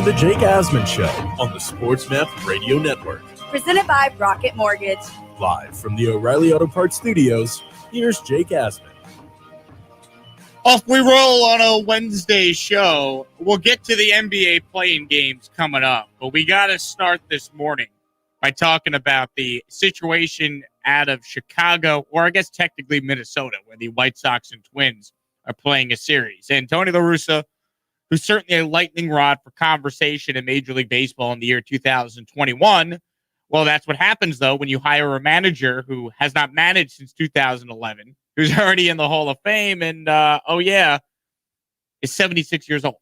the Jake Asman Show on the SportsMap Radio Network. Presented by Rocket Mortgage. Live from the O'Reilly Auto Parts Studios, here's Jake Asman. Off we roll on a Wednesday show. We'll get to the NBA playing games coming up, but we got to start this morning by talking about the situation out of Chicago, or I guess technically Minnesota, where the White Sox and Twins are playing a series. And Tony La Russa, who's certainly a lightning rod for conversation in Major League Baseball in the year 2021. Well, that's what happens, though, when you hire a manager who has not managed since 2011, who's already in the Hall of Fame, and, is 76 years old.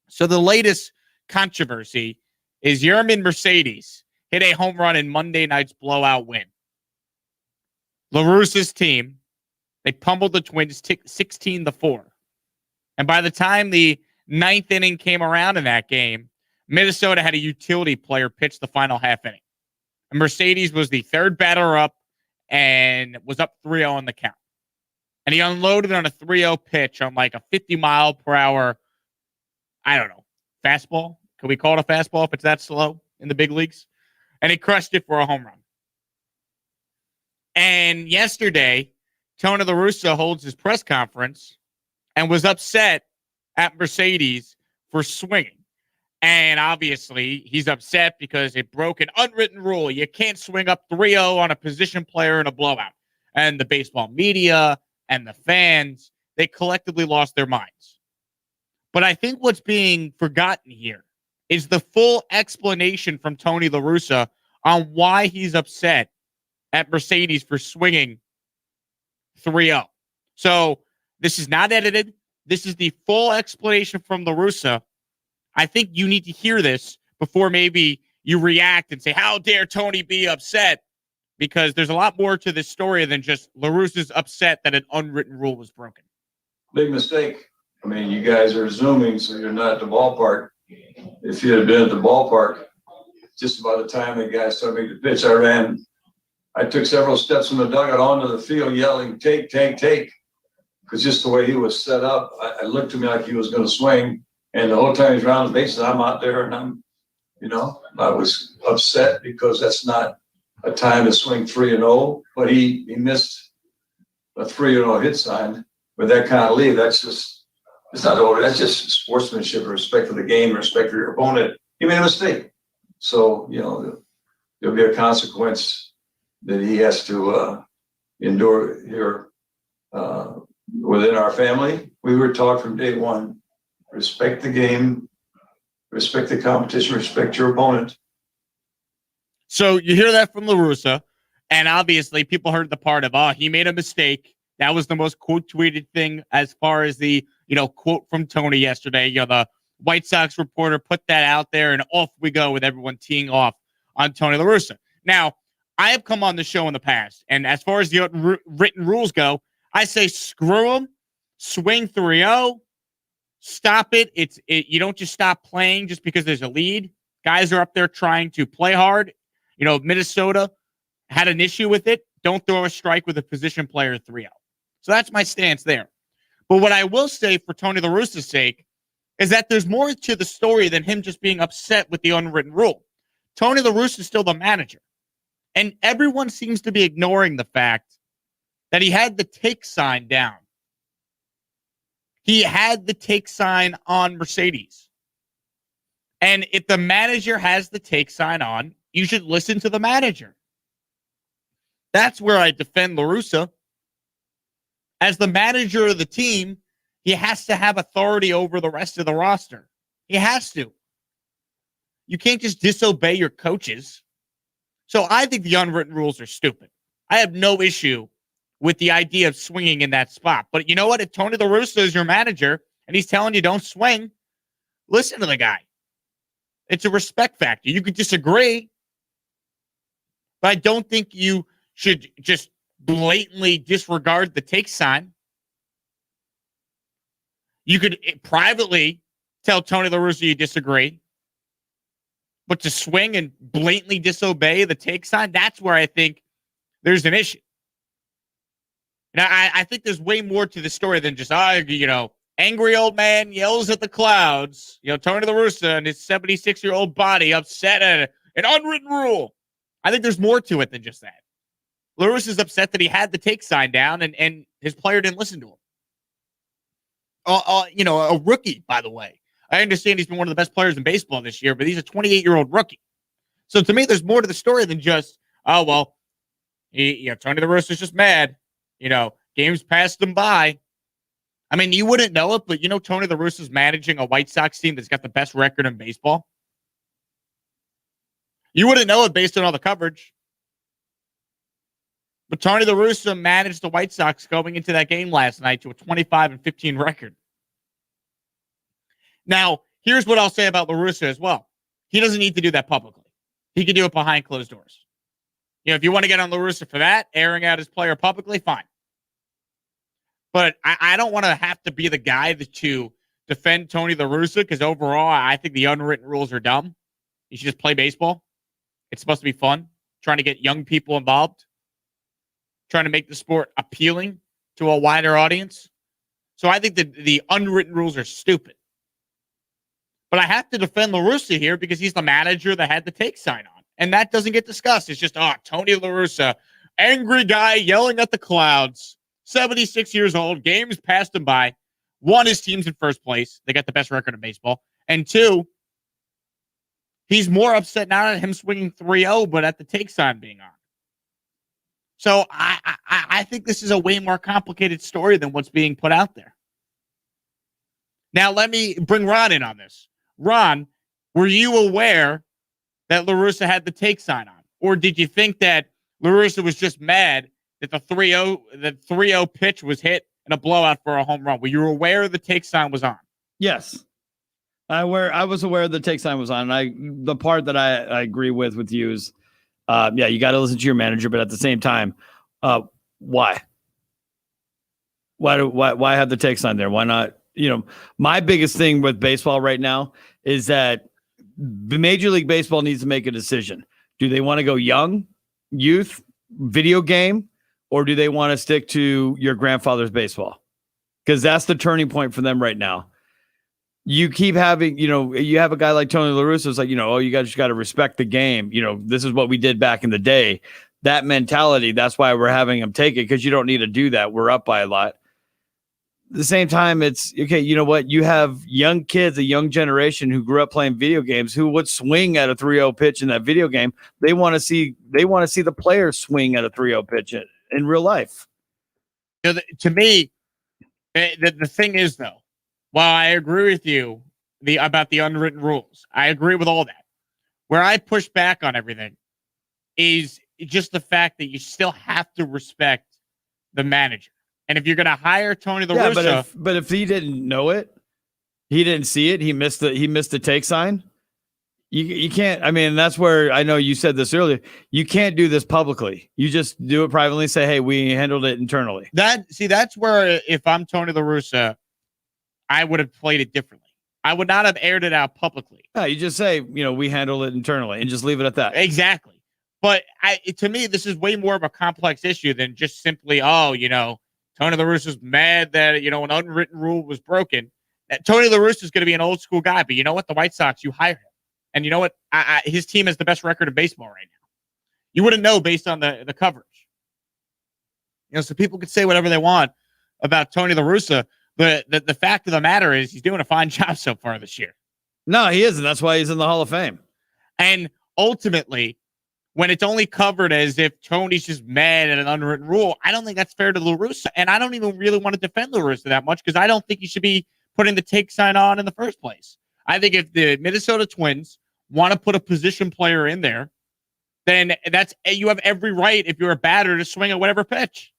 So the latest controversy is Yermin Mercedes hit a home run in Monday night's blowout win. La Russa's team, they pummeled the Twins 16-4. And by the time the ninth inning came around in that game, Minnesota had a utility player pitch the final half inning. And Mercedes was the third batter up and was up 3-0 on the count. And he unloaded on a 3-0 pitch on like a 50-mile-per-hour, I don't know, fastball. Can we call it a fastball if it's that slow in the big leagues? And he crushed it for a home run. And yesterday, Tony La Russa holds his press conference and was upset at Mercedes for swinging. And obviously, he's upset because it broke an unwritten rule. You can't swing up 3-0 on a position player in a blowout. And the baseball media and the fans, they collectively lost their minds. But I think what's being forgotten here is the full explanation from Tony La Russa on why he's upset at Mercedes for swinging 3-0. So this is not edited. This is the full explanation from La Russa. I think you need to hear this before maybe you react and say, how dare Tony be upset? Because there's a lot more to this story than just La Russa's upset that an unwritten rule was broken. Big mistake. I mean, you guys are Zooming, so you're not at the ballpark. If you had been at the ballpark, just about the time the guys started making the pitch, I took several steps from the dugout onto the field yelling, take, take, take. Because just the way he was set up, I looked to me like he was going to swing. And the whole time he's around the bases, I'm out there and I was upset because that's not a time to swing 3-0. But he missed a 3-0 hit sign with that kind of lead. That's just, it's not over. That's just sportsmanship, respect for the game, respect for your opponent. He made a mistake. So, there'll be a consequence that he has to endure here within our family. We were taught from day one, respect the game, respect the competition, respect your opponent. So you hear that from La Russa, and obviously people heard the part of, he made a mistake. That was the most quote-tweeted thing as far as the, quote from Tony yesterday. The White Sox reporter put that out there, and off we go with everyone teeing off on Tony La Russa. Now, I have come on the show in the past, and as far as the written rules go, I say screw them, swing 3-0, stop it. You don't just stop playing just because there's a lead. Guys are up there trying to play hard. Minnesota had an issue with it. Don't throw a strike with a position player 3-0. So that's my stance there. But what I will say for Tony La Russa's sake is that there's more to the story than him just being upset with the unwritten rule. Tony La Russa is still the manager. And everyone seems to be ignoring the fact that he had the take sign down. He had the take sign on Mercedes. And if the manager has the take sign on, you should listen to the manager. That's where I defend La Russa. As the manager of the team, he has to have authority over the rest of the roster. He has to. You can't just disobey your coaches. So I think the unwritten rules are stupid. I have no issue with the idea of swinging in that spot. But you know what? If Tony La Russa is your manager and he's telling you don't swing, listen to the guy. It's a respect factor. You could disagree, but I don't think you should just blatantly disregard the take sign. You could privately tell Tony La Russa you disagree, but to swing and blatantly disobey the take sign, that's where I think there's an issue. Now, I think there's way more to the story than just, Angry old man yells at the clouds. Tony La Russa and his 76-year-old body upset at an unwritten rule. I think there's more to it than just that. La Russa's upset that he had the take sign down and his player didn't listen to him. A rookie, by the way. I understand he's been one of the best players in baseball this year, but he's a 28-year-old rookie. So to me, there's more to the story than just, Tony La Russa's just mad. Games passed him by. I mean, you wouldn't know it, but Tony La Russa's managing a White Sox team that's got the best record in baseball. You wouldn't know it based on all the coverage. But Tony La Russa managed the White Sox going into that game last night to a 25-15 record. Now, here's what I'll say about La Russa as well. He doesn't need to do that publicly. He can do it behind closed doors. If you want to get on La Russa for that, airing out his player publicly, fine. But I don't want to have to be the guy to defend Tony La Russa because overall, I think the unwritten rules are dumb. You should just play baseball. It's supposed to be fun. Trying to get young people involved. Trying to make the sport appealing to a wider audience. So I think that the unwritten rules are stupid. But I have to defend La Russa here because he's the manager that had the take sign on. And that doesn't get discussed. It's just, Tony La Russa, angry guy yelling at the clouds, 76 years old, games passed him by. One, his team's in first place. They got the best record in baseball. And two, he's more upset not at him swinging 3-0, but at the take sign being on. So I think this is a way more complicated story than what's being put out there. Now, let me bring Ron in on this. Ron, were you aware that La Russa had the take sign on? Or did you think that La Russa was just mad that the 3-0 pitch was hit in a blowout for a home run? Were you aware the take sign was on? Yes. I was aware the take sign was on. The part that I agree with you is, you got to listen to your manager, but at the same time, why? Why have the take sign there? Why not? My biggest thing with baseball right now is that the Major League Baseball needs to make a decision. Do they want to go young, youth, video game, or do they want to stick to your grandfather's baseball? Because that's the turning point for them right now. You keep having, you have a guy like Tony La Russa. It's like, you guys got to respect the game. This is what we did back in the day. That mentality, that's why we're having them take it, because you don't need to do that. We're up by a lot. At the same time, it's okay. You know what? You have young kids, a young generation who grew up playing video games who would swing at a 3-0 pitch in that video game. They want to see the players swing at a 3-0 pitch in real life. To me, the thing is, though, while I agree with you about the unwritten rules, I agree with all that. Where I push back on everything is just the fact that you still have to respect the manager. And if you're going to hire Tony La Russa, but if he didn't know it, he didn't see it, he missed the take sign. You can't. I mean, that's where I know you said this earlier. You can't do this publicly. You just do it privately and say, "Hey, we handled it internally." That's where if I'm Tony La Russa, I would have played it differently. I would not have aired it out publicly. No, you just say, we handle it internally and just leave it at that. Exactly. But to me, this is way more of a complex issue than just simply, Tony La Russa's mad that, an unwritten rule was broken. Tony La Russa is going to be an old school guy, but you know what? The White Sox, you hire him. And you know what? His team has the best record in baseball right now. You wouldn't know based on the coverage. So people could say whatever they want about Tony La Russa, but the fact of the matter is he's doing a fine job so far this year. No, he isn't. That's why he's in the Hall of Fame. And ultimately, when it's only covered as if Tony's just mad at an unwritten rule, I don't think that's fair to La Russa. And I don't even really want to defend La Russa that much because I don't think he should be putting the take sign on in the first place. I think if the Minnesota Twins want to put a position player in there, then you have every right, if you're a batter, to swing at whatever pitch.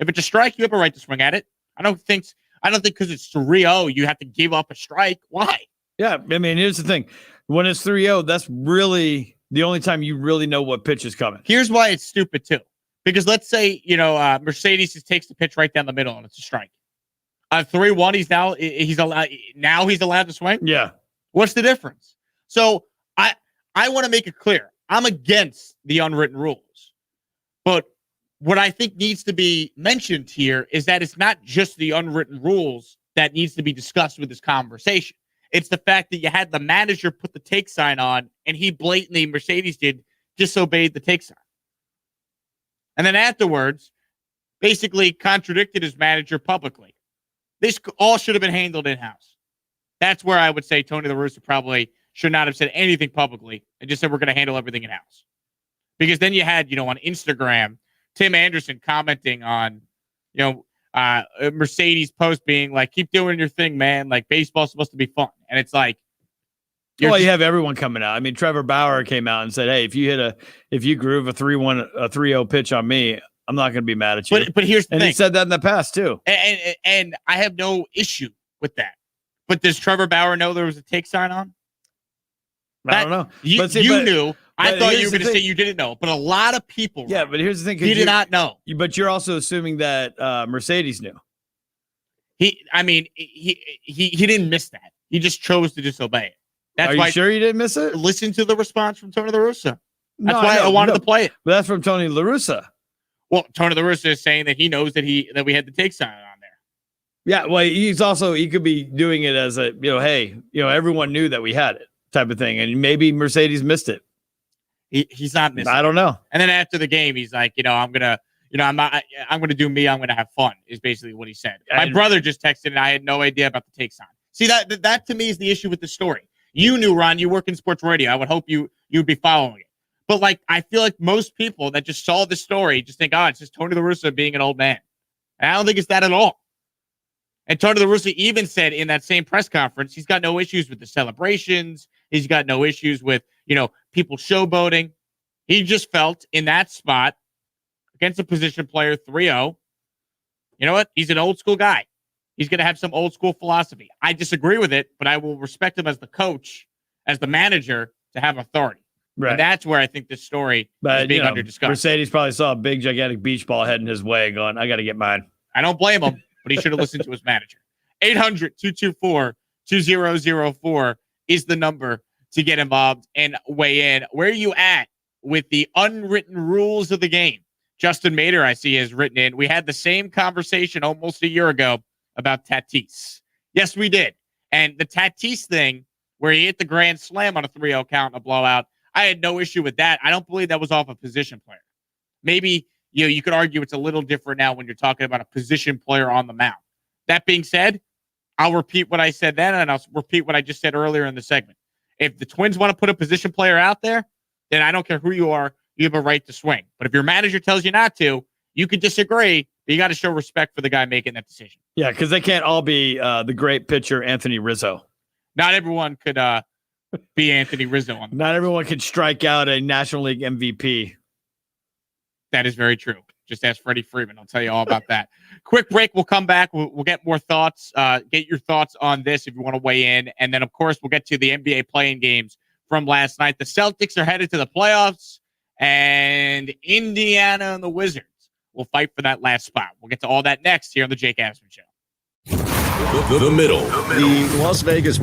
If it's a strike, you have a right to swing at it. I don't think because it's 3-0, you have to give up a strike. Why? Yeah, I mean, here's the thing. When it's 3-0, that's really the only time you really know what pitch is coming. Here's why it's stupid, too. Because let's say, Mercedes just takes the pitch right down the middle and it's a strike. On 3-1, he's allowed to swing? Yeah. What's the difference? So I want to make it clear. I'm against the unwritten rules. But what I think needs to be mentioned here is that it's not just the unwritten rules that needs to be discussed with this conversation. It's the fact that you had the manager put the take sign on, and he blatantly, Mercedes did, disobeyed the take sign. And then afterwards, basically contradicted his manager publicly. This all should have been handled in-house. That's where I would say Tony La Russa probably should not have said anything publicly and just said, we're going to handle everything in-house. Because then you had, on Instagram, Tim Anderson commenting on, Mercedes post being like, keep doing your thing, man. Like, baseball's supposed to be fun. And it's like, you have everyone coming out. I mean, Trevor Bauer came out and said, hey, if you groove a 3-0 pitch on me, I'm not going to be mad at you. But here's the thing. And he said that in the past too. And I have no issue with that. But does Trevor Bauer know there was a take sign on? I don't know. You knew. I thought you were going to say you didn't know. But a lot of people. Yeah, but here's the thing. He did not know. But you're also assuming that Mercedes knew. He didn't miss that. He just chose to disobey it. Are you sure you didn't miss it? Listen to the response from Tony La Russa. That's why I wanted to play it. But that's from Tony La Russa. Well, Tony La Russa is saying that he knows that we had the take sign on there. Yeah, well, he could be doing it as a, hey, everyone knew that we had it type of thing. And maybe Mercedes missed it. He's not missing. I don't know. And then after the game, he's like, I'm going to do me. I'm going to have fun is basically what he said. My brother just texted and I had no idea about the take sign. See, that to me is the issue with the story. You knew, Ron, you work in sports radio. I would hope you'd be following it. But I feel like most people that just saw the story just think, it's just Tony La Russa being an old man. And I don't think it's that at all. And Tony La Russa even said in that same press conference, he's got no issues with the celebrations. He's got no issues with, people showboating. He just felt in that spot against a position player 3-0, you know what? He's an old school guy. He's going to have some old school philosophy. I disagree with it, but I will respect him as the coach, as the manager, to have authority. Right. And that's where I think this story is being under discussion. Mercedes probably saw a big, gigantic beach ball heading his way going, I got to get mine. I don't blame him, but he should have listened to his manager. 800-224-2004 is the number to get involved and weigh in. Where are you at with the unwritten rules of the game? Justin Mader, I see, has written in. We had the same conversation almost a year ago about Tatis. Yes, we did. And the Tatis thing, where he hit the grand slam on a 3-0 count in a blowout, I had no issue with that. I don't believe that was off a position player. Maybe you could argue it's a little different now when you're talking about a position player on the mound. That being said, I'll repeat what I said then, and I'll repeat what I just said earlier in the segment. If the Twins want to put a position player out there, then I don't care who you are, you have a right to swing. But if your manager tells you not to, you could disagree, but you got to show respect for the guy making that decision. Yeah, because they can't all be the great pitcher Anthony Rizzo. Not everyone could be Anthony Rizzo. Not everyone could strike out a National League MVP. That is very true. Just ask Freddie Freeman. I'll tell you all about that. Quick break. We'll come back. We'll get more thoughts. Get your thoughts on this if you want to weigh in. And then, of course, we'll get to the NBA playing games from last night. The Celtics are headed to the playoffs, and Indiana and the Wizards will fight for that last spot. We'll get to all that next here on the Jake Asman Show. The middle. The Las Vegas